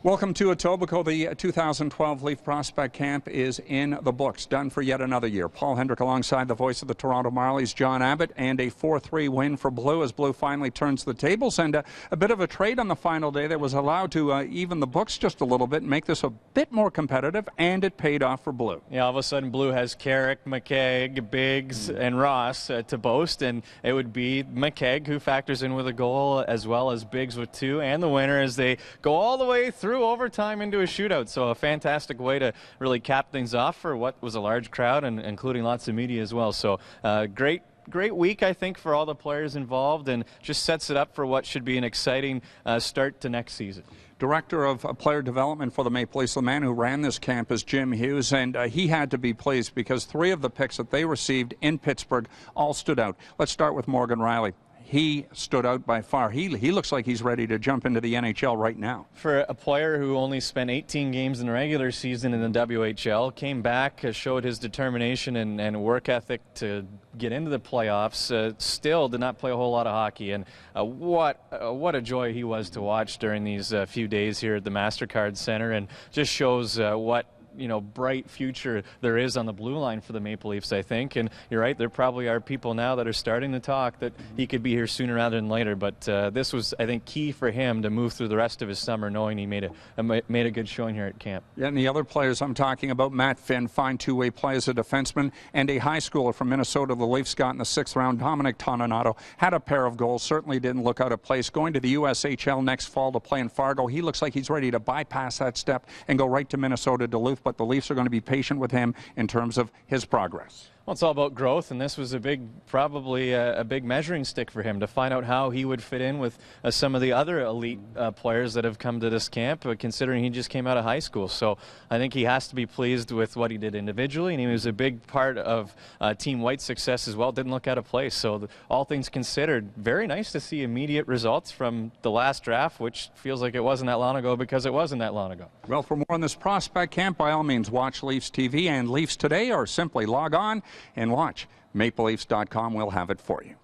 Welcome to Etobicoke. The 2012 Leaf Prospect Camp is in the books, done for yet another year. Paul Hendrick alongside the voice of the Toronto Marlies, John Abbott, and a 4-3 win for Blue as Blue finally turns the tables. And a bit of a trade on the final day that was allowed to even the books just a little bit and make this a bit more competitive, and it paid off for Blue. Yeah, all of a sudden Blue has Carrick, McKegg, Biggs, and Ross to boast, and it would be McKegg who factors in with a goal as well as Biggs with two, and the winner as they go all the way through overtime into a shootout. So a fantastic way to really cap things off for what was a large crowd, and including lots of media as well. So great week, I think, for all the players involved, and just sets it up for what should be an exciting start to next season. Director of Player Development for the Maple Leafs, the man who ran this camp, is Jim Hughes, and he had to be pleased because three of the picks that they received in Pittsburgh all stood out. Let's start with Morgan Riley. He stood out by far. He looks like he's ready to jump into the NHL right now. For a player who only spent 18 games in the regular season in the WHL, came back, showed his determination and work ethic to get into the playoffs, still did not play a whole lot of hockey. And what a joy he was to watch during these few days here at the MasterCard Centre, and just shows what bright future there is on the blue line for the Maple Leafs, I think. And you're right, there probably are people now that are starting to talk that he could be here sooner rather than later. But this was, I think, key for him to move through the rest of his summer knowing he made a good showing here at camp. Yeah, and the other players I'm talking about, Matt Finn, fine two-way play as a defenseman, and a high schooler from Minnesota the Leafs got in the 6th round, Dominic Toninato, had a pair of goals, certainly didn't look out of place. Going to the USHL next fall to play in Fargo, he looks like he's ready to bypass that step and go right to Minnesota Duluth, but the Leafs are going to be patient with him in terms of his progress. Well, it's all about growth, and this was probably a big measuring stick for him to find out how he would fit in with some of the other elite players that have come to this camp, considering he just came out of high school. So I think he has to be pleased with what he did individually, and he was a big part of Team White's success as well. Didn't look out of place. So all things considered, very nice to see immediate results from the last draft, which feels like it wasn't that long ago because it wasn't that long ago. Well, for more on this prospect camp, by all means, watch Leafs TV and Leafs Today, or simply log on and watch. MapleLeafs.com will have it for you.